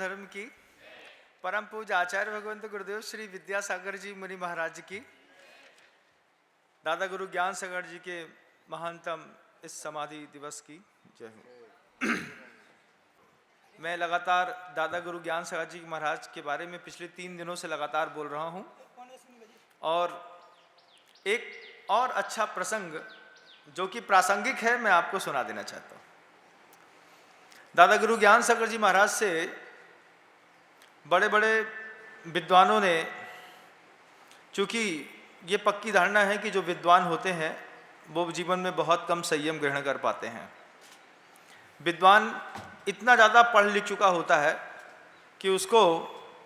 धर्म की, परम पूज्य आचार्य भगवंत गुरुदेव श्री विद्यासागर जी मुनि महाराज की, दादा गुरु ज्ञान सागर जी के महानतम इस समाधि दिवस की जय हो। मैं लगातार दादा गुरु ज्ञान सागर जी महाराज के बारे में पिछले 3 दिनों से लगातार बोल रहा हूँ और एक और अच्छा प्रसंग जो कि प्रासंगिक है मैं आपको सुना देना चाहता हूँ। दादा गुरु ज्ञान सागर जी महाराज से बड़े बड़े विद्वानों ने, चूँकि ये पक्की धारणा है कि जो विद्वान होते हैं वो जीवन में बहुत कम संयम ग्रहण कर पाते हैं। विद्वान इतना ज़्यादा पढ़ लिख चुका होता है कि उसको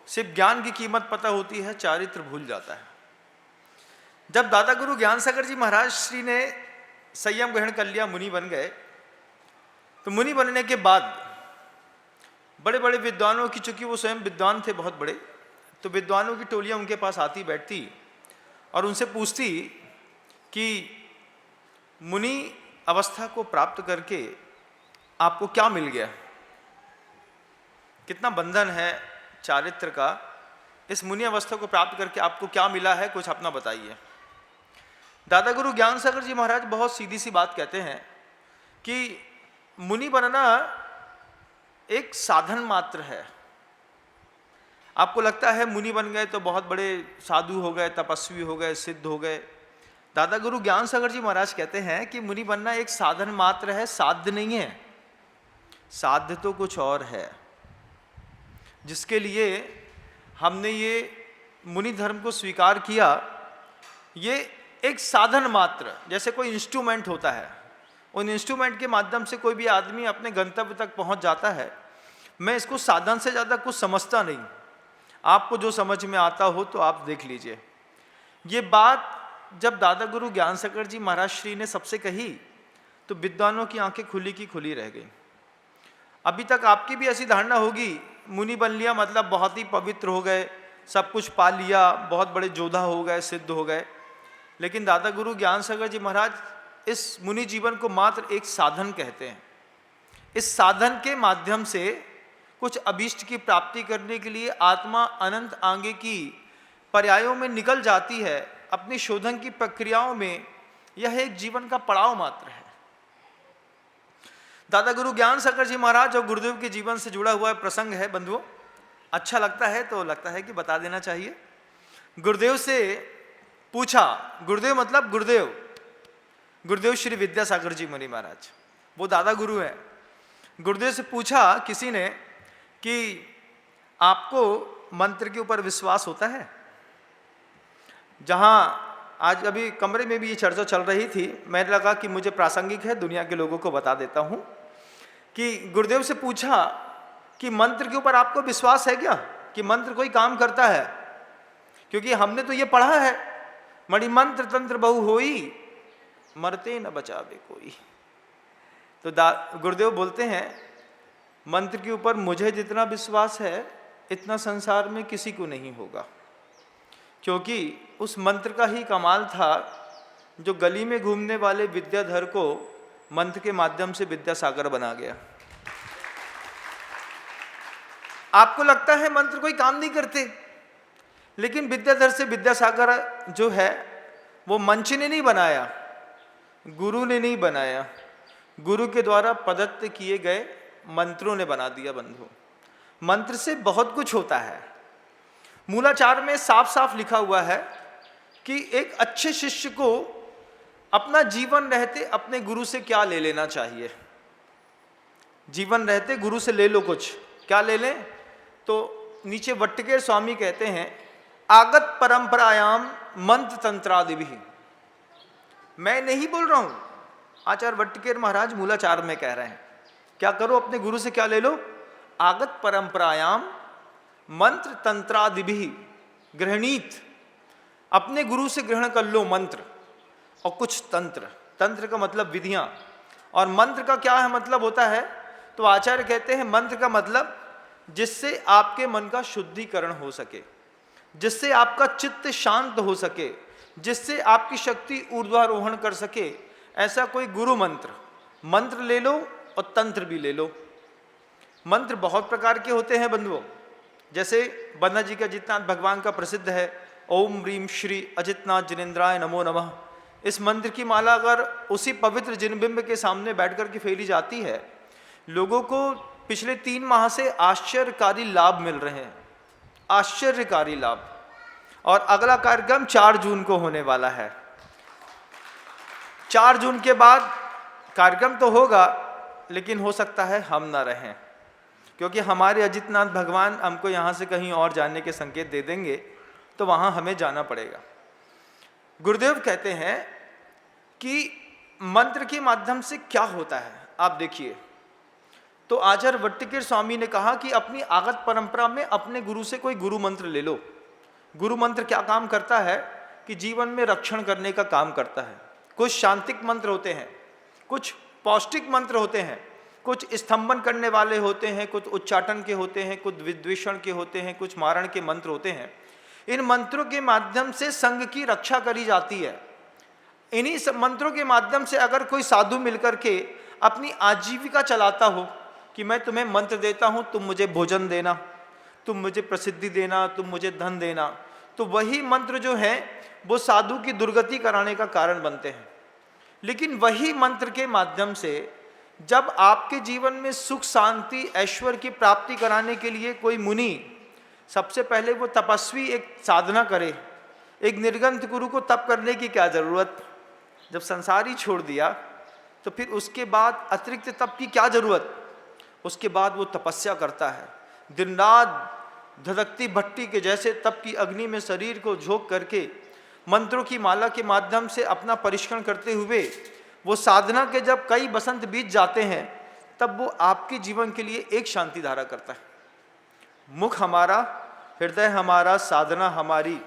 सिर्फ ज्ञान की कीमत पता होती है, चारित्र भूल जाता है। जब दादा गुरु ज्ञान सागर जी महाराज श्री ने संयम ग्रहण कर लिया, मुनि बन गए, तो मुनि बनने के बाद बड़े बड़े विद्वानों की, चूंकि वो स्वयं विद्वान थे बहुत बड़े, तो विद्वानों की टोलियां उनके पास आती बैठती और उनसे पूछती कि मुनि अवस्था को प्राप्त करके आपको क्या मिल गया, कितना बंधन है चारित्र का, इस मुनि अवस्था को प्राप्त करके आपको क्या मिला है, कुछ अपना बताइए। दादा गुरु ज्ञान सागर जी महाराज बहुत सीधी सी बात कहते हैं कि मुनि बनना एक साधन मात्र है। आपको लगता है मुनि बन गए तो बहुत बड़े साधु हो गए, तपस्वी हो गए, सिद्ध हो गए। दादा गुरु ज्ञान सागर जी महाराज कहते हैं कि मुनि बनना एक साधन मात्र है, साध्य नहीं है। साध्य तो कुछ और है, जिसके लिए हमने ये मुनि धर्म को स्वीकार किया। ये एक साधन मात्र, जैसे कोई इंस्ट्रूमेंट होता है, उन इंस्ट्रूमेंट के माध्यम से कोई भी आदमी अपने गंतव्य तक पहुंच जाता है। मैं इसको साधन से ज़्यादा कुछ समझता नहीं, आपको जो समझ में आता हो तो आप देख लीजिए। ये बात जब दादा गुरु ज्ञान सागर जी महाराज श्री ने सबसे कही तो विद्वानों की आंखें खुली की खुली रह गई। अभी तक आपकी भी ऐसी धारणा होगी, मुनि बन लिया मतलब बहुत ही पवित्र हो गए, सब कुछ पा लिया, बहुत बड़े योद्धा हो गए, सिद्ध हो गए। लेकिन दादा गुरु ज्ञान सागर जी महाराज इस मुनि जीवन को मात्र एक साधन कहते हैं। इस साधन के माध्यम से कुछ अभीष्ट की प्राप्ति करने के लिए आत्मा अनंत आगे की पर्यायों में निकल जाती है। अपनी शोधन की प्रक्रियाओं में यह एक जीवन का पड़ाव मात्र है। दादा गुरु ज्ञान सागर जी महाराज और गुरुदेव के जीवन से जुड़ा हुआ प्रसंग है बंधुओं। अच्छा लगता है तो लगता है कि बता देना चाहिए। गुरुदेव से पूछा, गुरुदेव मतलब गुरुदेव, गुरुदेव श्री विद्यासागर जी मुनि महाराज, वो दादा गुरु हैं। गुरुदेव से पूछा किसी ने कि आपको मंत्र के ऊपर विश्वास होता है। जहां आज अभी कमरे में भी ये चर्चा चल रही थी, मैंने लगा कि मुझे प्रासंगिक है, दुनिया के लोगों को बता देता हूं कि गुरुदेव से पूछा कि मंत्र के ऊपर आपको विश्वास है क्या, कि मंत्र कोई काम करता है। क्योंकि हमने तो ये पढ़ा है, मणि मंत्र तंत्र बहु होई, मरते न बचावे कोई। तो गुरुदेव बोलते हैं मंत्र के ऊपर मुझे जितना विश्वास है इतना संसार में किसी को नहीं होगा, क्योंकि उस मंत्र का ही कमाल था जो गली में घूमने वाले विद्याधर को मंत्र के माध्यम से विद्यासागर बना गया। आपको लगता है मंत्र कोई काम नहीं करते, लेकिन विद्याधर से विद्यासागर जो है वो मंच ने नहीं बनाया, गुरु ने नहीं बनाया, गुरु के द्वारा प्रदत्त किए गए मंत्रों ने बना दिया। बंधु, मंत्र से बहुत कुछ होता है। मूलाचार में साफ साफ लिखा हुआ है कि एक अच्छे शिष्य को अपना जीवन रहते अपने गुरु से क्या ले लेना चाहिए। जीवन रहते गुरु से ले लो, कुछ क्या ले लें, तो नीचे वट्टकेर स्वामी कहते हैं आगत परंपरायाम मंत्र तंत्रादि भी। मैं नहीं बोल रहा हूं, आचार्य वट्टकेर महाराज मूलाचार में कह रहे हैं क्या करो, अपने गुरु से क्या ले लो, आगत परंपरायाम मंत्र तंत्रादि भी गृहणीत। अपने गुरु से ग्रहण कर लो मंत्र और कुछ तंत्र। तंत्र का मतलब विधियां, और मंत्र का क्या है मतलब होता है, तो आचार्य कहते हैं मंत्र का मतलब जिससे आपके मन का शुद्धिकरण हो सके, जिससे आपका चित्त शांत हो सके, जिससे आपकी शक्ति ऊर्ध्वारोहण कर सके, ऐसा कोई गुरु मंत्र। मंत्र ले लो और तंत्र भी ले लो। मंत्र बहुत प्रकार के होते हैं बंधुओं। जैसे बन्ना जी का जितना भगवान का प्रसिद्ध है, ओम ह्रीम श्री अजितनाथ जिनेन्द्राय नमो नमः। इस मंत्र की माला अगर उसी पवित्र जिनबिंब के सामने बैठ कर के फैली जाती है, लोगों को पिछले 3 माह से आश्चर्यकारी लाभ मिल रहे हैं, आश्चर्यकारी लाभ। और अगला कार्यक्रम 4 जून को होने वाला है। 4 जून के बाद कार्यक्रम तो होगा, लेकिन हो सकता है हम ना रहें, क्योंकि हमारे अजितनाथ भगवान हमको यहाँ से कहीं और जाने के संकेत दे देंगे, तो वहाँ हमें जाना पड़ेगा। गुरुदेव कहते हैं कि मंत्र के माध्यम से क्या होता है। आप देखिए, तो आचार्य वट्टिकेर स्वामी ने कहा कि अपनी आगत परंपरा में अपने गुरु से कोई गुरु मंत्र ले लो। गुरु मंत्र क्या काम करता है कि जीवन में रक्षण करने का काम करता है। कुछ शांतिक मंत्र होते हैं, कुछ पौष्टिक मंत्र होते हैं, कुछ स्तंभन करने वाले होते हैं, कुछ उच्चाटन के होते हैं, कुछ विद्वेषण के होते हैं, कुछ मारण के मंत्र होते हैं। इन मंत्रों के माध्यम से संघ की रक्षा करी जाती है। इन्हीं सब मंत्रों के माध्यम से अगर कोई साधु मिलकर के अपनी आजीविका चलाता हो कि मैं तुम्हें मंत्र देता हूँ, तुम मुझे भोजन देना, तुम मुझे प्रसिद्धि देना, तुम मुझे धन देना, तो वही मंत्र जो है वो साधु की दुर्गति कराने का कारण बनते हैं। लेकिन वही मंत्र के माध्यम से जब आपके जीवन में सुख शांति ऐश्वर्य की प्राप्ति कराने के लिए कोई मुनि, सबसे पहले वो तपस्वी एक साधना करे। एक निर्गंथ गुरु को तप करने की क्या जरूरत, जब संसार ही छोड़ दिया तो फिर उसके बाद अतिरिक्त तप की क्या जरूरत। उसके बाद वो तपस्या करता है, दिन रात धधकती भट्टी के जैसे तप की अग्नि में शरीर को झोंक करके मंत्रों की माला के माध्यम से अपना परिष्करण करते हुए वो साधना के जब कई बसंत बीत जाते हैं, तब वो आपके जीवन के लिए एक शांति धारा करता है। मुख हमारा, हृदय हमारा, साधना हमारी,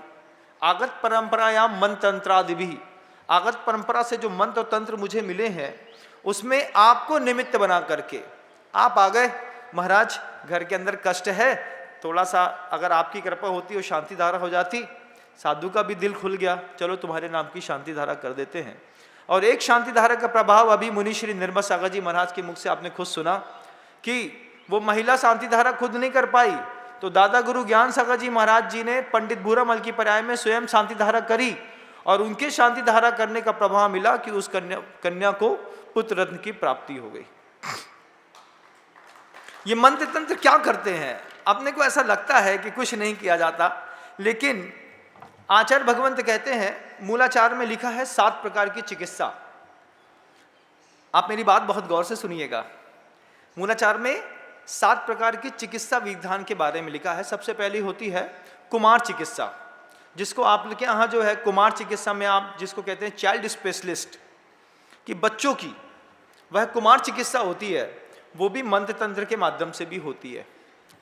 आगत परंपरायाम मंत्र तंत्रादि भी। आगत परंपरा से जो मंत्र और तंत्र मुझे मिले हैं, उसमें आपको निमित्त बना करके आप आ गए। महाराज घर के अंदर कष्ट है, थोड़ा सा अगर आपकी कृपा होती और शांति धारा हो जाती, साधु का भी दिल खुल गया, चलो तुम्हारे नाम की शांति धारा कर देते हैं। और एक शांति धारा का प्रभाव अभी मुनि श्री निर्मल सागर जी महाराज के मुख से आपने खुद सुना कि वो महिला शांति धारा खुद नहीं कर पाई, तो दादा गुरु ज्ञान सागर जी महाराज जी ने पंडित भूरामल की पर्याय में स्वयं शांति धारा करी, और उनके शांति धारा करने का प्रभाव मिला कि उस कन्या को पुत्र रत्न की प्राप्ति हो गई। ये मंत्र तंत्र क्या करते हैं? अपने को ऐसा लगता है कि कुछ नहीं किया जाता, लेकिन आचार्य भगवंत कहते हैं, मूलाचार में लिखा है 7 प्रकार की चिकित्सा। आप मेरी बात बहुत गौर से सुनिएगा। मूलाचार में 7 प्रकार की चिकित्सा विधान के बारे में लिखा है। सबसे पहली होती है कुमार चिकित्सा, जिसको आप लिखे यहाँ जो है कुमार चिकित्सा में आप जिसको कहते हैं चाइल्ड स्पेशलिस्ट, कि बच्चों की वह कुमार चिकित्सा होती है, वो भी मंत्र तंत्र के माध्यम से भी होती है।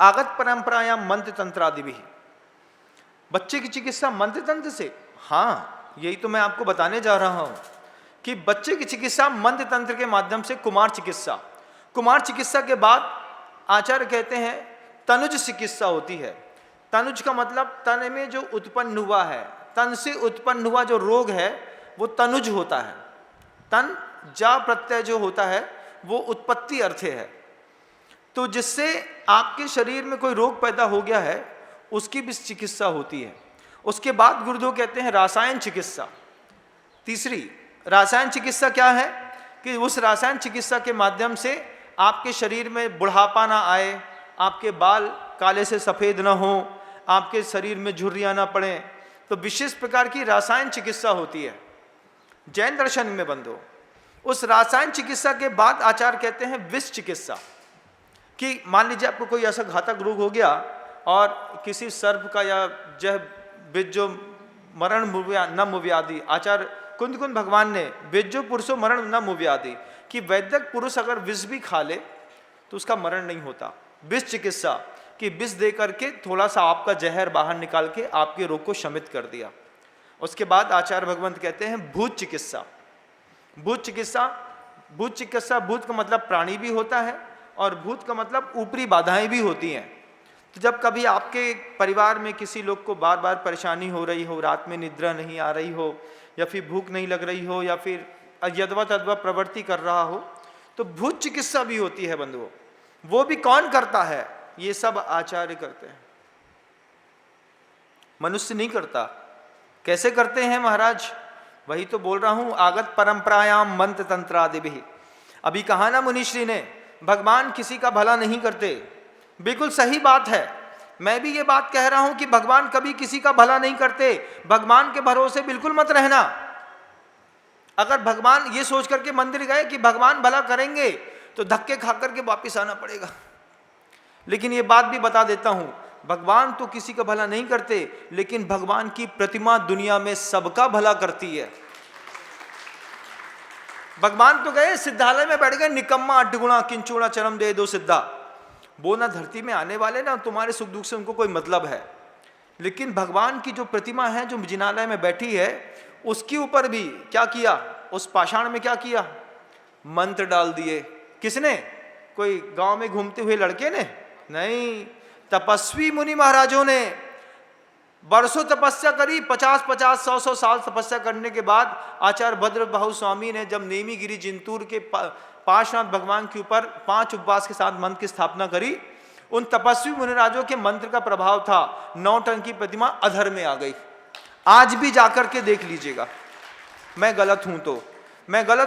आगत परंपरा या मंत्र तंत्र आदि भी। बच्चे की चिकित्सा मंत्र तंत्र से, हाँ यही तो मैं आपको बताने जा रहा हूं कि बच्चे की चिकित्सा मंत्र तंत्र के माध्यम से कुमार चिकित्सा। कुमार चिकित्सा के बाद आचार्य कहते हैं तनुज चिकित्सा होती है। तनुज का मतलब तन में जो उत्पन्न हुआ है, तन से उत्पन्न हुआ जो रोग है वो तनुज होता है। तन जा प्रत्यय जो होता है वो उत्पत्ति अर्थ है। तो जिससे आपके शरीर में कोई रोग पैदा हो गया है उसकी भी चिकित्सा होती है। उसके बाद गुरुदेव कहते हैं रासायन चिकित्सा। तीसरी रासायन चिकित्सा क्या है कि उस रासायन चिकित्सा के माध्यम से आपके शरीर में बुढ़ापा ना आए, आपके बाल काले से सफ़ेद ना हो, आपके शरीर में झुर्रियाँ ना पड़े, तो विशेष प्रकार की रासायन चिकित्सा होती है जैन दर्शन में बंधो। उस रासायन चिकित्सा के बाद आचार्य कहते हैं विष चिकित्सा, कि मान लीजिए आपको कोई ऐसा घातक रोग हो गया और किसी सर्प का या जह बिज्जो मरण न मुव्यादि, आचार्य कुंद भगवान ने बिज्जो पुरुषो मरण न मुव्यादि, कि वैद्यक पुरुष अगर विष भी खा ले तो उसका मरण नहीं होता। विष चिकित्सा कि विष दे करके थोड़ा सा आपका जहर बाहर निकाल के आपके रोग को शमित कर दिया। उसके बाद आचार्य भगवंत कहते हैं भूत चिकित्सा। भूत चिकित्सा, भूत चिकित्सा, भूत का मतलब प्राणी भी होता है और भूत का मतलब ऊपरी बाधाएं भी होती हैं। तो जब कभी आपके परिवार में किसी लोग को बार बार परेशानी हो रही हो, रात में निद्रा नहीं आ रही हो, या फिर भूख नहीं लग रही हो, या फिर यदवा तदवा प्रवृत्ति कर रहा हो, तो भूत चिकित्सा भी होती है बंधुओं। वो भी कौन करता है? ये सब आचार्य करते हैं, मनुष्य नहीं करता। कैसे करते हैं महाराज? वही तो बोल रहा हूं, आगत परंपरायाम मंत्र तंत्रादि भी। अभी कहा ना मुनिश्री ने, भगवान किसी का भला नहीं करते। बिल्कुल सही बात है, मैं भी ये बात कह रहा हूं कि भगवान कभी किसी का भला नहीं करते। भगवान के भरोसे बिल्कुल मत रहना। अगर भगवान ये सोच करके मंदिर गए कि भगवान भला करेंगे तो धक्के खा करके वापिस आना पड़ेगा। लेकिन ये बात भी बता देता हूं, भगवान तो किसी का भला नहीं करते, लेकिन भगवान की प्रतिमा दुनिया में सबका भला करती है। भगवान तो गए सिद्धालय में बैठ गए, निकम्मा अड्डगुणा किंचुणा चरम दे दो सिद्धा। वो ना धरती में आने वाले ना तुम्हारे सुख दुख से उनको कोई मतलब है। लेकिन भगवान की जो प्रतिमा है जो जिनालय में बैठी है, उसके ऊपर भी क्या किया? उस पाषाण में क्या किया? मंत्र डाल दिए। किसने? कोई गांव में घूमते हुए लड़के ने? नहीं, तपस्वी मुनि महाराजों ने बरसों तपस्या करी। 50-50, 100-100 साल तपस्या करने के बाद आचार्य भद्रबाहु स्वामी ने जब नेमीगिरी जिंतूर के पार्श्वनाथ भगवान के ऊपर 5 उपवास के साथ मंत्र की स्थापना करी, उन तपस्वी मुनिराजों के मंत्र का प्रभाव था, 9 टन की प्रतिमा अधर में आ गई। आज भी जाकर के देख लीजिएगा। मैं गलत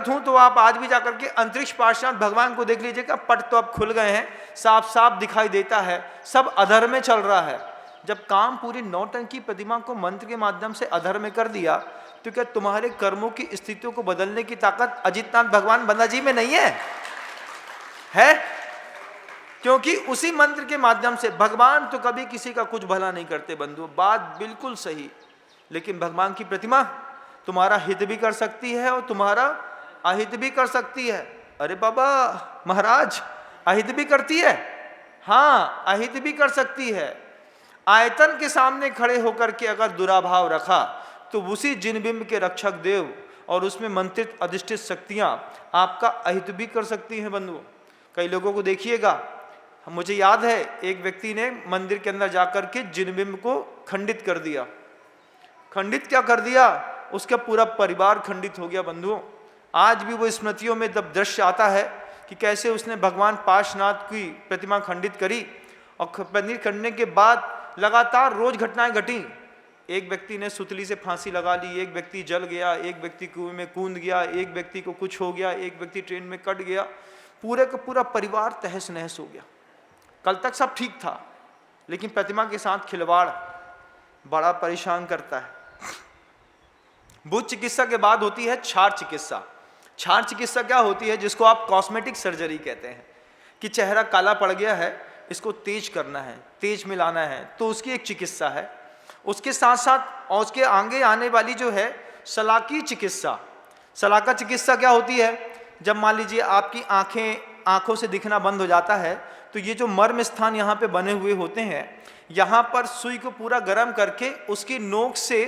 हूं तो आप आज भी जाकर के अंतरिक्ष पार्श्वनाथ भगवान को देख लीजिएगा। पट तो अब खुल गए हैं, साफ साफ दिखाई देता है, सब अधर में चल रहा है। जब काम पूरी 9 टन की प्रतिमा को मंत्र के माध्यम से अधर में कर दिया, तो क्या तुम्हारे कर्मों की स्थितियों को बदलने की ताकत अजितनाथ भगवान बंदा जी में नहीं है? क्योंकि उसी मंत्र के माध्यम से भगवान तो कभी किसी का कुछ भला नहीं करते बंधु, बात बिल्कुल सही। लेकिन भगवान की प्रतिमा तुम्हारा हित भी कर सकती है और तुम्हारा अहित भी कर सकती है। अरे बाबा महाराज, अहित भी करती है? हाँ, अहित भी कर सकती है। आयतन के सामने खड़े होकर के अगर दुराभाव रखा तो उसी जिनबिंब के रक्षक देव और उसमें मंत्रित अधिष्ठित शक्तियां आपका अहित भी कर सकती हैं बंधुओं। कई लोगों को देखिएगा, मुझे याद है एक व्यक्ति ने मंदिर के अंदर जाकर के जिनबिंब को खंडित कर दिया। खंडित क्या कर दिया? उसका पूरा परिवार खंडित हो गया बंधुओं। आज भी वो स्मृतियों में जब दृश्य आता है कि कैसे उसने भगवान पार्श्वनाथ की प्रतिमा खंडित करी और खंडित करने के बाद लगातार रोज घटनाएं घटी। एक व्यक्ति ने सुतली से फांसी लगा ली, एक व्यक्ति जल गया, एक व्यक्ति कुएं में कूद गया, एक व्यक्ति को कुछ हो गया, एक व्यक्ति ट्रेन में कट गया। पूरे का पूरा परिवार तहस नहस हो गया। कल तक सब ठीक था, लेकिन प्रतिमा के साथ खिलवाड़ बड़ा परेशान करता है। भूत चिकित्सा के बाद होती है क्षार चिकित्सा। क्षार चिकित्सा क्या होती है? जिसको आप कॉस्मेटिक सर्जरी कहते हैं, कि चेहरा काला पड़ गया है, इसको तेज करना है, तेज मिलाना है, तो उसकी एक चिकित्सा है। उसके साथ साथ और उसके आगे आने वाली जो है शलाकी चिकित्सा। शलाका चिकित्सा क्या होती है? जब मान लीजिए आपकी आंखों से दिखना बंद हो जाता है, तो ये जो मर्म स्थान यहाँ पे बने हुए होते हैं, यहाँ पर सुई को पूरा गर्म करके उसकी नोक से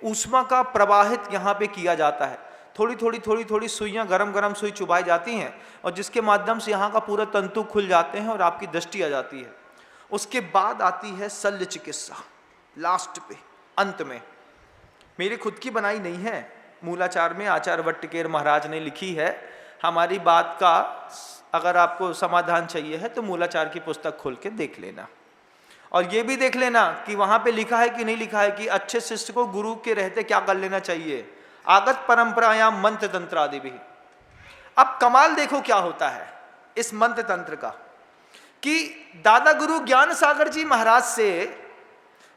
ऊष्मा का प्रवाहित यहाँ पे किया जाता है। थोड़ी थोड़ी सुइयाँ, गरम सुई चुभाई जाती हैं और जिसके माध्यम से यहाँ का पूरा तंतु खुल जाते हैं और आपकी दृष्टि आ जाती है। उसके बाद आती है शल्य चिकित्सा, लास्ट पे, अंत में। मेरी खुद की बनाई नहीं है, मूलाचार में आचार्य वट्टकेर महाराज ने लिखी है। हमारी बात का अगर आपको समाधान चाहिए है तो मूलाचार की पुस्तक खोल के देख लेना, और ये भी देख लेना कि वहाँ पे लिखा है कि नहीं लिखा है कि अच्छे शिष्य को गुरु के रहते क्या कर लेना चाहिए। आगत परंपरायां मंत्र तंत्र आदि भी। अब कमाल देखो क्या होता है इस मंत्र तंत्र का, कि दादा गुरु ज्ञान सागर जी महाराज से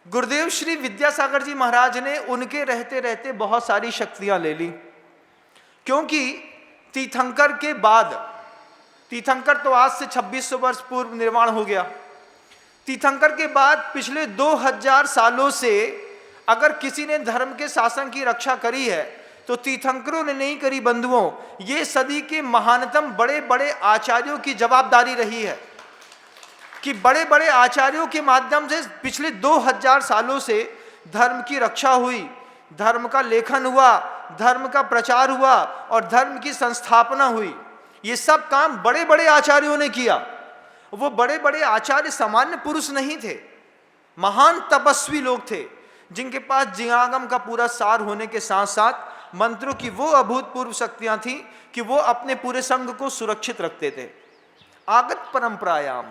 गुरुदेव श्री विद्यासागर जी महाराज ने उनके रहते रहते बहुत सारी शक्तियां ले ली। क्योंकि तीर्थंकर के बाद, तीर्थंकर तो आज से 2600 वर्ष पूर्व निर्माण हो गया। तीर्थंकर के बाद पिछले 2000 सालों से अगर किसी ने धर्म के शासन की रक्षा करी है तो तीर्थंकरों ने नहीं करी बंधुओं। ये सदी के महानतम बड़े बड़े आचार्यों की जवाबदारी रही है कि बड़े बड़े आचार्यों के माध्यम से पिछले 2000 सालों से धर्म की रक्षा हुई, धर्म का लेखन हुआ, धर्म का प्रचार हुआ और धर्म की संस्थापना हुई। ये सब काम बड़े बड़े आचार्यों ने किया। वो बड़े बड़े आचार्य सामान्य पुरुष नहीं थे, महान तपस्वी लोग थे जिनके पास जिनागम का पूरा सार होने के साथ साथ मंत्रों की वो अभूतपूर्व शक्तियां थीं कि वो अपने पूरे संघ को सुरक्षित रखते थे। आगत परंपरायाम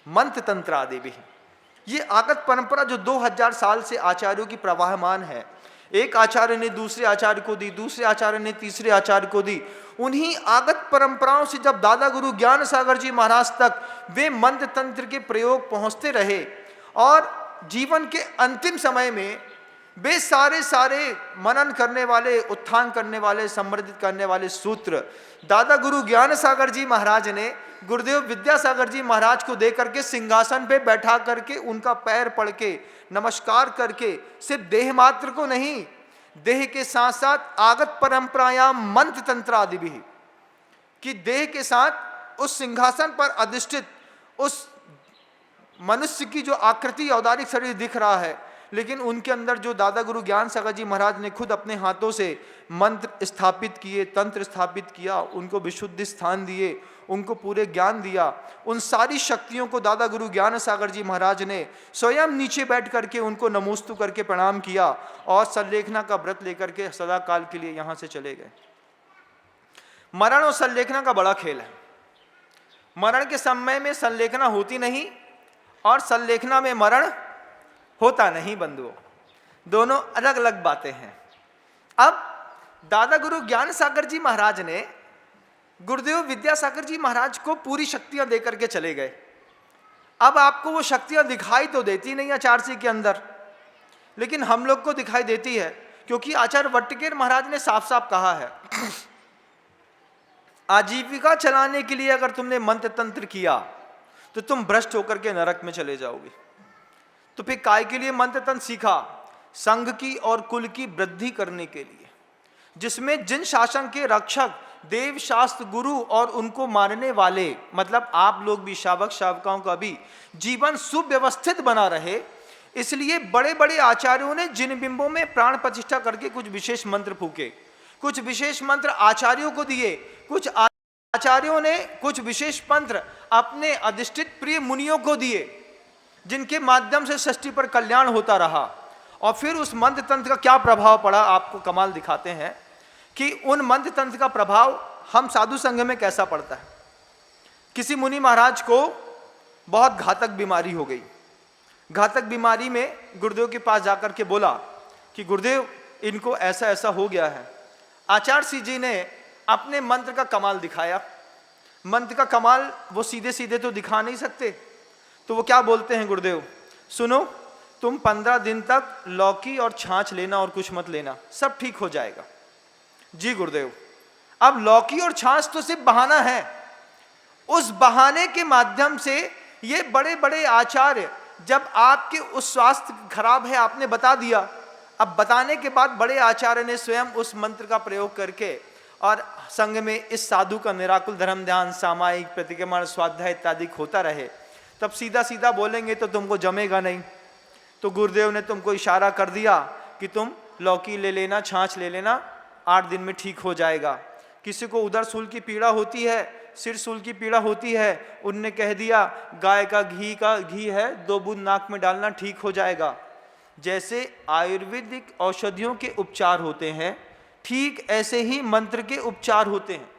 मंत्र तंत्र आदि भी। ये आगत परंपरा जो 2000 साल से आचार्यों की प्रवाहमान है, एक आचार्य ने दूसरे आचार्य को दी, दूसरे आचार्य ने तीसरे आचार्य को दी, उन्हीं आगत परंपराओं से जब दादा गुरु ज्ञान सागर जी महाराज तक वे मंत्र तंत्र के प्रयोग पहुंचते रहे और जीवन के अंतिम समय में वे सारे मनन करने वाले, उत्थान करने वाले, संवर्धित करने वाले सूत्र दादा गुरु ज्ञान सागर जी महाराज ने गुरुदेव विद्यासागर जी महाराज को दे करके सिंहासन पे बैठा करके उनका पैर पड़ के नमस्कार करके सिर्फ देह मात्र को नहीं, देह के साथ साथ आगत परंपरायाम मंत्र तंत्र आदि भी, कि देह के साथ उस सिंहासन पर अधिष्ठित उस मनुष्य की जो आकृति औदारिक शरीर दिख रहा है, लेकिन उनके अंदर जो दादा गुरु ज्ञान सागर जी महाराज ने खुद अपने हाथों से मंत्र स्थापित किए, तंत्र स्थापित किया, उनको विशुद्ध स्थान दिए, उनको पूरे ज्ञान दिया, उन सारी शक्तियों को दादा गुरु ज्ञान सागर जी महाराज ने स्वयं नीचे बैठ करके उनको नमोस्तु करके प्रणाम किया और संलेखना का व्रत लेकर के सदा काल के लिए यहाँ से चले गए। मरण और संलेखना का बड़ा खेल है। मरण के समय में संलेखना होती नहीं और संलेखना में मरण होता नहीं बंधुओं, दोनों अलग अलग बातें हैं। अब दादा गुरु ज्ञान सागर जी महाराज ने गुरुदेव विद्यासागर जी महाराज को पूरी शक्तियां देकर के चले गए। अब आपको वो शक्तियां दिखाई तो देती नहीं आचार्य के अंदर, लेकिन हम लोग को दिखाई देती है, क्योंकि आचार्य वट्टकेर महाराज ने साफ साफ कहा है आजीविका चलाने के लिए अगर तुमने मंत्र तंत्र किया तो तुम भ्रष्ट होकर के नरक में चले जाओगे। तो फिर काय के लिए मंत्र तंत्र सीखा? संघ की और कुल की वृद्धि करने के लिए, जिसमें जिन शासन के रक्षक देव शास्त्र गुरु और उनको मानने वाले, मतलब आप लोग भी, शावक शावकाओं का भी जीवन सुव्यवस्थित बना रहे, इसलिए बड़े बड़े आचार्यों ने जिन बिंबों में प्राण प्रतिष्ठा करके कुछ विशेष मंत्र फूके, कुछ विशेष मंत्र आचार्यों को दिए, कुछ आचार्यों ने कुछ विशेष मंत्र अपने अधिष्ठित प्रिय मुनियों को दिए, जिनके माध्यम से सृष्टि पर कल्याण होता रहा। और फिर उस मंत्र तंत्र का क्या प्रभाव पड़ा, आपको कमाल दिखाते हैं कि उन मंत्र तंत्र का प्रभाव हम साधु संघ में कैसा पड़ता है। किसी मुनि महाराज को बहुत घातक बीमारी हो गई। घातक बीमारी में गुरुदेव के पास जाकर के बोला कि गुरुदेव इनको ऐसा ऐसा हो गया है। आचार्य जी ने अपने मंत्र का कमाल दिखाया। मंत्र का कमाल वो सीधे सीधे तो दिखा नहीं सकते, तो वो क्या बोलते हैं, गुरुदेव सुनो, तुम 15 दिन तक लौकी और छाछ लेना और कुछ मत लेना, सब ठीक हो जाएगा। जी गुरुदेव। अब लौकी और छाछ तो सिर्फ बहाना है, उस बहाने के माध्यम से ये बड़े बड़े आचार्य, जब आपके उस स्वास्थ्य खराब है आपने बता दिया, अब बताने के बाद बड़े आचार्य ने स्वयं उस मंत्र का प्रयोग करके और संघ में इस साधु का निराकुल धर्म ध्यान, सामायिक प्रतिक्रमण, स्वाध्याय इत्यादि होता रहे, तब सीधा सीधा बोलेंगे तो तुमको जमेगा नहीं। तो गुरुदेव ने तुमको इशारा कर दिया कि तुम लौकी ले लेना, छाछ ले लेना, 8 दिन में ठीक हो जाएगा। किसी को उदर सूल की पीड़ा होती है, सिर सूल की पीड़ा होती है, उनने कह दिया गाय का घी है, 2 बूंद नाक में डालना, ठीक हो जाएगा। जैसे आयुर्वेदिक औषधियों के उपचार होते हैं, ठीक ऐसे ही मंत्र के उपचार होते हैं।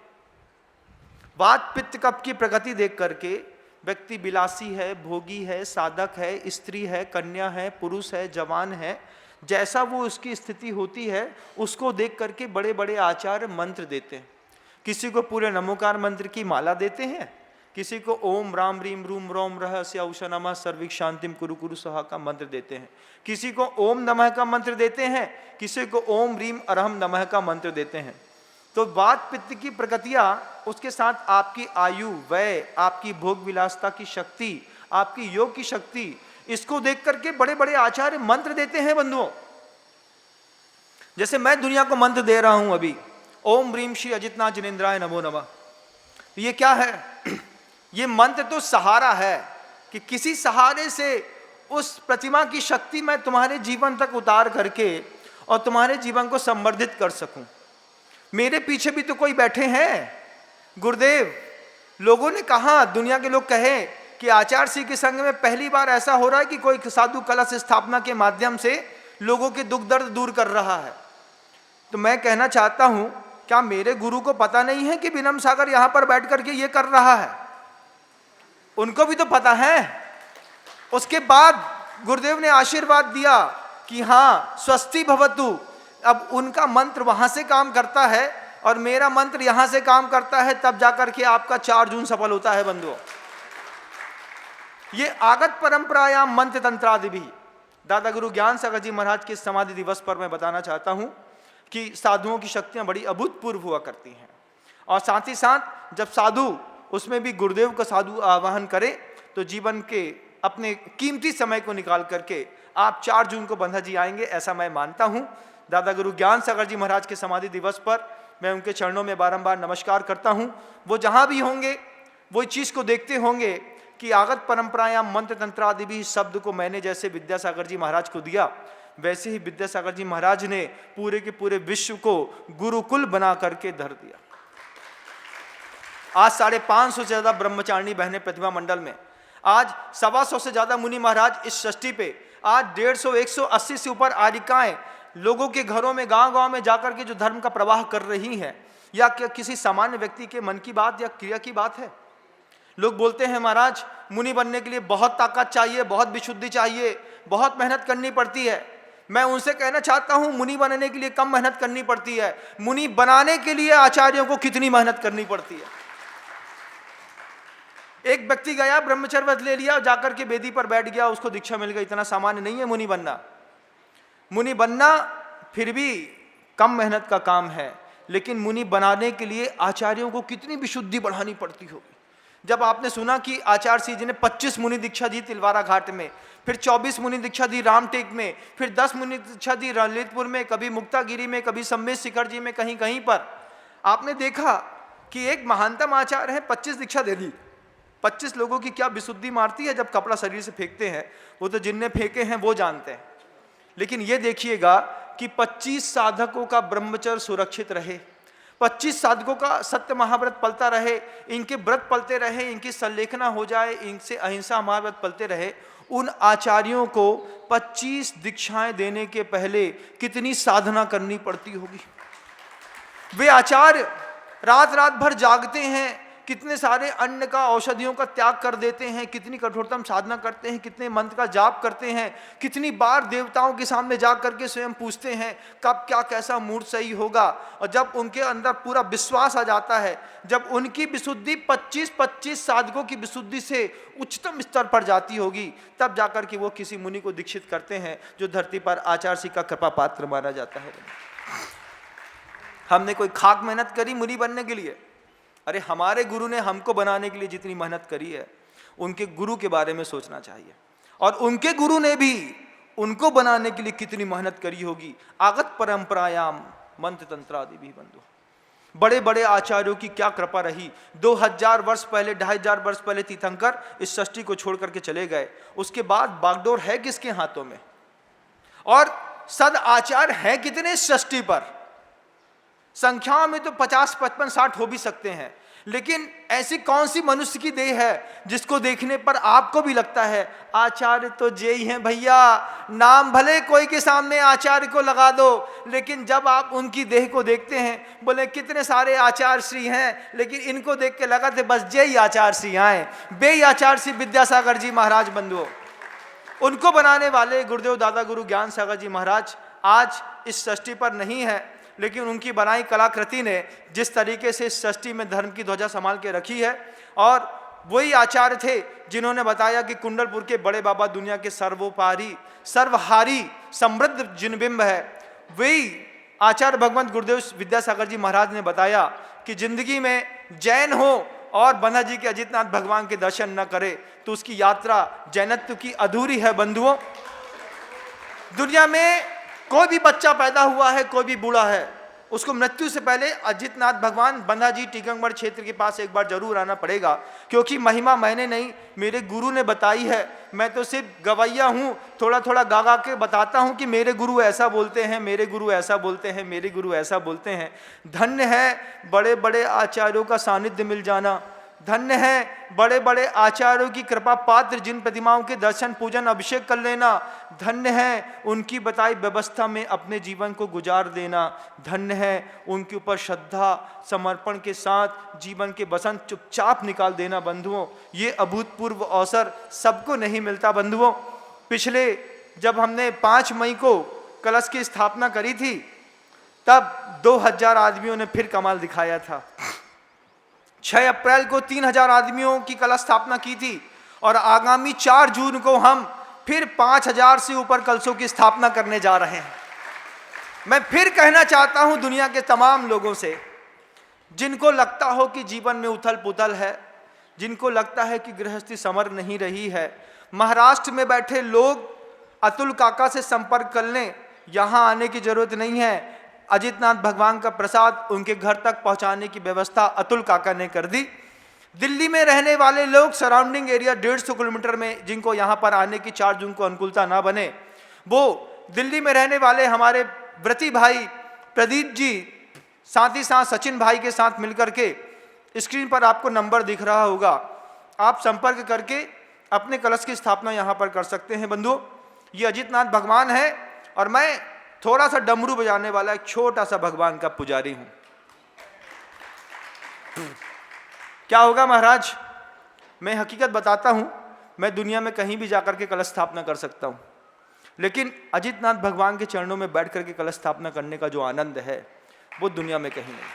वात पित्त कफ की प्रगति देख करके व्यक्ति विलासी है, भोगी है, साधक है, स्त्री है, कन्या है, पुरुष है, जवान है, जैसा वो उसकी स्थिति होती है उसको देख करके बड़े बड़े आचार्य मंत्र देते हैं। किसी को पूरे नमोकार मंत्र की माला देते हैं, किसी को ओम राम रीम रूम रोम रहस्य औषा नमः सर्विक शांतिम कुरु कुरु सहा का मंत्र देते हैं, किसी को ओम नमः का मंत्र देते हैं, किसी को ओम रीम अरहम नमः का मंत्र देते हैं। तो वात पित्त की प्रकृतियां, उसके साथ आपकी आयु, व्यय, आपकी भोग विलासता की शक्ति, आपकी योग की शक्ति, इसको देख करके बड़े बड़े आचार्य मंत्र देते हैं बंधुओं। जैसे मैं दुनिया को मंत्र दे रहा हूं अभी, ओम ह्रीम श्री अजितनाथ जिनेन्द्राय नमो नमः। ये क्या है? ये मंत्र तो सहारा है कि किसी सहारे से उस प्रतिमा की शक्ति मैं तुम्हारे जीवन तक उतार करके और तुम्हारे जीवन को संवर्धित कर सकूं। मेरे पीछे भी तो कोई बैठे हैं गुरुदेव। लोगों ने कहा, दुनिया के लोग कहे कि आचार्य श्री के संग में पहली बार ऐसा हो रहा है कि कोई साधु कलश स्थापना के माध्यम से लोगों के दुख दर्द दूर कर रहा है। तो मैं कहना चाहता हूं, क्या मेरे गुरु को पता नहीं है कि विनम्र सागर यहां पर बैठ करके ये कर रहा है? उनको भी तो पता है। उसके बाद गुरुदेव ने आशीर्वाद दिया कि हाँ स्वस्ति भवतु। अब उनका मंत्र वहां से काम करता है और मेरा मंत्र यहां से काम करता है, तब जाकर के आपका 4 जून सफल होता है बंधुओं। ये आगत परंपरायाम मंत्र तंत्रादि भी दादा गुरु ज्ञान सागर जी महाराज के समाधि दिवस पर मैं बताना चाहता हूं कि साधुओं की शक्तियां बड़ी अभूतपूर्व हुआ करती हैं। और साथ ही साथ जब साधु, उसमें भी गुरुदेव का साधु आवाहन करे, तो जीवन के अपने कीमती समय को निकाल करके आप 4 जून को बंधा जी आएंगे, ऐसा मैं मानता हूं। दादा गुरु ज्ञान सागर जी महाराज के समाधि दिवस पर मैं उनके चरणों में बारंबार नमस्कार करता हूं। वो जहां भी होंगे वो इस चीज़ को देखते होंगे कि आगत परंपरायाम मंत्र तंत्रादि भी शब्द को मैंने जैसे विद्यासागर जी महाराज को दिया, वैसे ही विद्यासागर जी महाराज ने पूरे के पूरे विश्व को गुरुकुल बना करके धर दिया। आज 550 से ज्यादा ब्रह्मचारिणी बहनें प्रतिभा मंडल में, आज 125 से ज्यादा मुनि महाराज इस षष्ठी पे, आज 150 180 से ऊपर आरिकाएं लोगों के घरों में गांव-गांव में जाकर के जो धर्म का प्रवाह कर रही हैं। या क्या किसी सामान्य व्यक्ति के मन की बात या क्रिया की बात है? लोग बोलते हैं महाराज मुनि बनने के लिए बहुत ताकत चाहिए, बहुत विशुद्धि चाहिए, बहुत मेहनत करनी पड़ती है। मैं उनसे कहना चाहता हूं मुनि बनने के लिए कम मेहनत करनी पड़ती है, मुनि बनाने के लिए आचार्यों को कितनी मेहनत करनी पड़ती है। एक व्यक्ति गया, ब्रह्मचर्य व्रत ले लिया, जाकर के वेदी पर बैठ गया, उसको दीक्षा मिल गई। इतना सामान्य नहीं है मुनि बनना। मुनि बनना फिर भी कम मेहनत का काम है, लेकिन मुनि बनाने के लिए आचार्यों को कितनी विशुद्धि बढ़ानी पड़ती होगी। जब आपने सुना कि आचार्य श्री जी ने 25 मुनि दीक्षा दी तिलवारा घाट में, फिर 24 मुनि दीक्षा दी रामटेक में, फिर 10 मुनि दीक्षा दी ललितपुर में, कभी मुक्तागिरी में, कभी सम्मेद शिखर जी में, कहीं कहीं पर आपने देखा कि एक महानतम आचार्य है 25 दीक्षा दे दी। 25 लोगों की क्या विशुद्धि मारती है जब कपड़ा शरीर से फेंकते हैं, वो तो जिनने फेंके हैं वो जानते हैं। लेकिन ये देखिएगा कि 25 साधकों का ब्रह्मचर्य सुरक्षित रहे, 25 साधकों का सत्य महाव्रत पलता रहे, इनके व्रत पलते रहे, इनकी संलेखना हो जाए, इनसे अहिंसा महाव्रत पलते रहे। उन आचार्यों को 25 दीक्षाएं देने के पहले कितनी साधना करनी पड़ती होगी। वे आचार्य रात रात भर जागते हैं, कितने सारे अन्न का, औषधियों का त्याग कर देते हैं, कितनी कठोरतम साधना करते हैं, कितने मंत्र का जाप करते हैं, कितनी बार देवताओं के सामने जा करके स्वयं पूछते हैं कब क्या कैसा मुहूर्त सही होगा। और जब उनके अंदर पूरा विश्वास आ जाता है, जब उनकी विशुद्धि 25 साधकों की विशुद्धि से उच्चतम स्तर पर जाती होगी, तब जाकर के वो किसी मुनि को दीक्षित करते हैं, जो धरती पर आचार्य श्री का कृपा पात्र माना जाता है। हमने कोई खाक मेहनत करी मुनि बनने के लिए? अरे हमारे गुरु ने हमको बनाने के लिए जितनी मेहनत करी है, उनके गुरु के बारे में सोचना चाहिए। और उनके गुरु ने भी उनको बनाने के लिए कितनी मेहनत करी होगी। आगत परंपरायाम मंत्र तंत्रादि भी बंधु, बड़े बड़े आचार्यों की क्या कृपा रही। 2000 वर्ष पहले, 2500 वर्ष पहले तीर्थंकर इस सृष्टि को छोड़ करके चले गए। उसके बाद बागडोर है किसके हाथों में? और सद आचार्य है कितने इस सृष्टि पर? संख्या में तो 50, 55, 60 हो भी सकते हैं, लेकिन ऐसी कौन सी मनुष्य की देह है जिसको देखने पर आपको भी लगता है आचार्य तो जे ही हैं भैया, नाम भले कोई के सामने आचार्य को लगा दो, लेकिन जब आप उनकी देह को देखते हैं, बोले कितने सारे आचार्य श्री हैं, लेकिन इनको देख के लगा थे बस जे ही आचार्य श्री आए, बे ही आचार्य श्री विद्यासागर जी महाराज बंधुओं। उनको बनाने वाले गुरुदेव दादा गुरु ज्ञान सागर जी महाराज आज इस सृष्टि पर नहीं है, लेकिन उनकी बनाई कलाकृति ने जिस तरीके से इस सृष्टि में धर्म की ध्वजा संभाल के रखी है। और वही आचार्य थे जिन्होंने बताया कि कुंडलपुर के बड़े बाबा दुनिया के सर्वोपरि सर्वहारी समृद्ध जिनबिंब है। वही आचार्य भगवंत गुरुदेव विद्यासागर जी महाराज ने बताया कि जिंदगी में जैन हो और बंधा जी के अजितनाथ भगवान के दर्शन न करे तो उसकी यात्रा जैनत्व की अधूरी है बंधुओं। दुनिया में कोई भी बच्चा पैदा हुआ है, कोई भी बूढ़ा है, उसको मृत्यु से पहले अजितनाथ भगवान बंधा जी टीकमगढ़ क्षेत्र के पास एक बार जरूर आना पड़ेगा, क्योंकि महिमा मैंने नहीं मेरे गुरु ने बताई है। मैं तो सिर्फ गवैया हूँ, थोड़ा थोड़ा गा गा के बताता हूँ कि मेरे गुरु ऐसा बोलते हैं, मेरे गुरु ऐसा बोलते हैं, मेरे गुरु ऐसा बोलते हैं। धन्य है बड़े बड़े आचार्यों का सानिध्य मिल जाना, धन्य है बड़े बड़े आचार्यों की कृपा पात्र जिन प्रतिमाओं के दर्शन पूजन अभिषेक कर लेना। धन्य है उनकी बताई व्यवस्था में अपने जीवन को गुजार देना। धन्य है उनके ऊपर श्रद्धा समर्पण के साथ जीवन के बसंत चुपचाप निकाल देना। बंधुओं, ये अभूतपूर्व अवसर सबको नहीं मिलता। बंधुओं, पिछले जब हमने 5 मई को कलश की स्थापना करी थी, तब 2000 आदमियों ने फिर कमाल दिखाया था। 6 अप्रैल को 3000 आदमियों की कलश स्थापना की थी और आगामी 4 जून को हम फिर 5000 से ऊपर कलशों की स्थापना करने जा रहे हैं। मैं फिर कहना चाहता हूं दुनिया के तमाम लोगों से, जिनको लगता हो कि जीवन में उथल पुथल है, जिनको लगता है कि गृहस्थी समर नहीं रही है, महाराष्ट्र में बैठे लोग अतुल काका से संपर्क कर लें। यहां आने की जरूरत नहीं है। अजितनाथ भगवान का प्रसाद उनके घर तक पहुंचाने की व्यवस्था अतुल काका ने कर दी। दिल्ली में रहने वाले लोग सराउंडिंग एरिया 150 किलोमीटर में, जिनको यहाँ पर आने की 4 जून को अनुकूलता ना बने, वो दिल्ली में रहने वाले हमारे व्रती भाई प्रदीप जी, साथ ही साथ सचिन भाई के साथ मिलकर के, स्क्रीन पर आपको नंबर दिख रहा होगा, आप संपर्क करके अपने कलश की स्थापना यहाँ पर कर सकते हैं। बंधुओं, ये अजितनाथ भगवान है और मैं थोड़ा सा डमरू बजाने वाला एक छोटा सा भगवान का पुजारी हूं। क्या होगा महाराज, मैं हकीकत बताता हूं, मैं दुनिया में कहीं भी जाकर के कलश स्थापना कर सकता हूं, लेकिन अजितनाथ भगवान के चरणों में बैठ करके कलश स्थापना करने का जो आनंद है वो दुनिया में कहीं नहीं।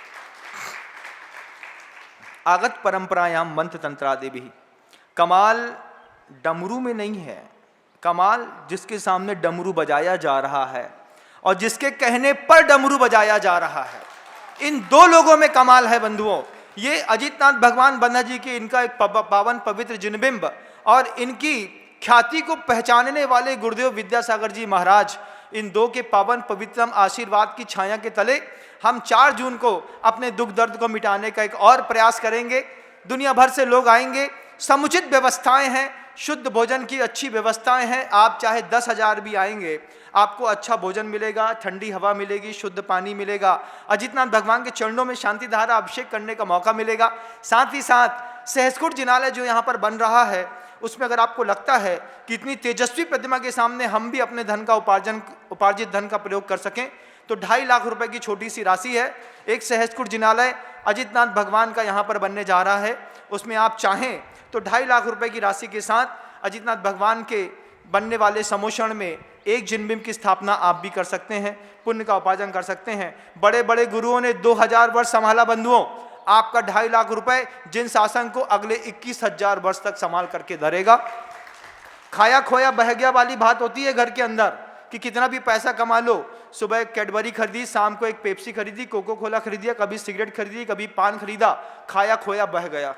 आगत परंपरायाम मंत्र तंत्रादि भी, कमाल डमरू में नहीं है, कमाल जिसके सामने डमरू बजाया जा रहा है और जिसके कहने पर डमरू बजाया जा रहा है, इन 2 लोगों में कमाल है। बंधुओं, ये अजितनाथ भगवान बन्ना जी की इनका एक पावन पवित्र जिनबिंब और इनकी ख्याति को पहचानने वाले गुरुदेव विद्यासागर जी महाराज, इन 2 के पावन पवित्रम आशीर्वाद की छाया के तले हम 4 जून को अपने दुख दर्द को मिटाने का एक और प्रयास करेंगे। दुनिया भर से लोग आएंगे, समुचित व्यवस्थाएं हैं, शुद्ध भोजन की अच्छी व्यवस्थाएं हैं। आप चाहे 10,000 भी आएंगे, आपको अच्छा भोजन मिलेगा, ठंडी हवा मिलेगी, शुद्ध पानी मिलेगा, अजितनाथ भगवान के चरणों में शांति धारा अभिषेक करने का मौका मिलेगा। साथ ही साथ सहस्कुट जिनालय जो यहाँ पर बन रहा है, उसमें अगर आपको लगता है कि इतनी तेजस्वी प्रतिमा के सामने हम भी अपने धन का उपार्जित धन का प्रयोग कर सकें, तो 2.5 लाख रुपए की छोटी सी राशि है। एक सहस्कुट जिनालय अजितनाथ भगवान का यहाँ पर बनने जा रहा है, उसमें आप चाहें तो 2.5 लाख रुपए की राशि के साथ अजितनाथ भगवान के बनने वाले समोषण में एक जिनबिंब की स्थापना आप भी कर सकते हैं, पुण्य का उपार्जन कर सकते हैं। बड़े बड़े गुरुओं ने 2000 वर्ष संभाला। बंधुओं, आपका 2.5 लाख रुपए जिन शासन को अगले 21,000 वर्ष तक संभाल करके धरेगा। खाया खोया बह गया वाली बात होती है घर के अंदर कि कितना भी पैसा कमा लो, सुबह कैडबरी खरीदी, शाम को एक पेप्सी खरीदी, कोको कोला खरीदिया, कभी सिगरेट खरीदी, कभी पान खरीदा, खाया खोया बह गया।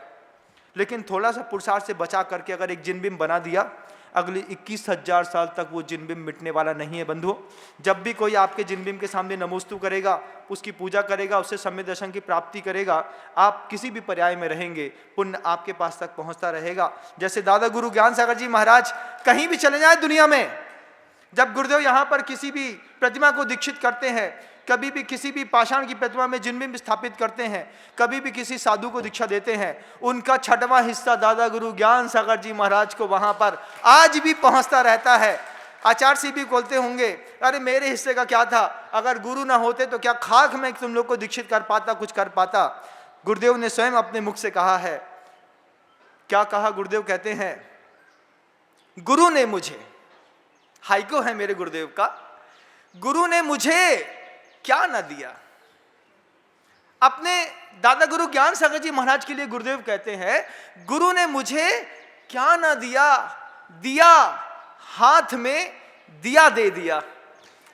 लेकिन थोड़ा सा पुरुषार्थ से बचा करके अगर एक जिनबिंब बना दिया, अगले 21,000 साल तक वो जिनबिंब मिटने वाला नहीं है। बंधुओं, जब भी कोई आपके जिनबिंब के सामने नमोस्तु करेगा, उसकी पूजा करेगा, उससे सम्य दर्शन की प्राप्ति करेगा, आप किसी भी पर्याय में रहेंगे, पुण्य आपके पास तक पहुंचता रहेगा। जैसे दादा गुरु ज्ञान सागर जी महाराज कहीं भी चले जाए दुनिया में, जब गुरुदेव यहाँ पर किसी भी प्रतिमा को दीक्षित करते हैं, कभी भी किसी भी पाषाण की प्रतिमा में जिनबिंब स्थापित करते हैं, कभी भी किसी साधु को दीक्षा देते हैं, उनका 6वां हिस्सा दादा गुरु ज्ञान सागर जी महाराज को वहां पर आज भी पहुंचता रहता है। आचार्य सिंह भी बोलते होंगे, अरे मेरे हिस्से का क्या था, अगर गुरु ना होते तो क्या खाक में तुम लोग को दीक्षित कर पाता, कुछ कर पाता। गुरुदेव ने स्वयं अपने मुख से कहा है, क्या कहा गुरुदेव कहते हैं, गुरु ने मुझे, हाइको है मेरे गुरुदेव का, गुरु ने मुझे क्या न दिया। अपने दादा गुरु ज्ञान सागर जी महाराज के लिए गुरुदेव कहते हैं, गुरु ने मुझे क्या न दिया, दिया हाथ में दिया दे दिया।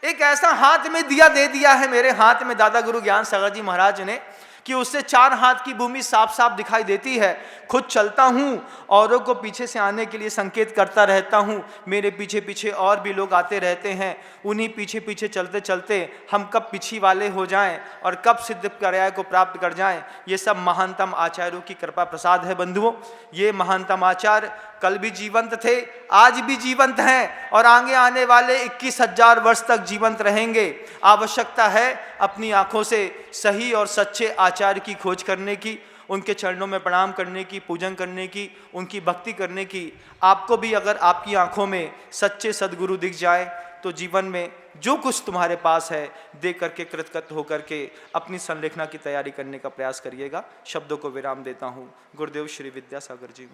एक ऐसा हाथ में दिया दे दिया है मेरे हाथ में दादा गुरु ज्ञान सागर जी महाराज ने कि उससे 4 हाथ की भूमि साफ साफ दिखाई देती है। खुद चलता हूँ, औरों को पीछे से आने के लिए संकेत करता रहता हूँ, मेरे पीछे पीछे और भी लोग आते रहते हैं। उन्हीं पीछे पीछे चलते चलते हम कब पीछे वाले हो जाएं और कब सिद्ध पर्याय को प्राप्त कर जाएं, ये सब महानतम आचार्यों की कृपा प्रसाद है। बंधुओं, ये महानतम आचार्य कल भी जीवंत थे, आज भी जीवंत हैं और आगे आने वाले 21,000 वर्ष तक जीवंत रहेंगे। आवश्यकता है अपनी आंखों से सही और सच्चे आचार्य की खोज करने की, उनके चरणों में प्रणाम करने की, पूजन करने की, उनकी भक्ति करने की। आपको भी अगर आपकी आंखों में सच्चे सद्गुरु दिख जाए तो जीवन में जो कुछ तुम्हारे पास है दे करके कृतकृत होकर के अपनी संलेखना की तैयारी करने का प्रयास करिएगा। शब्दों को विराम देता हूँ। गुरुदेव श्री विद्यासागर जी।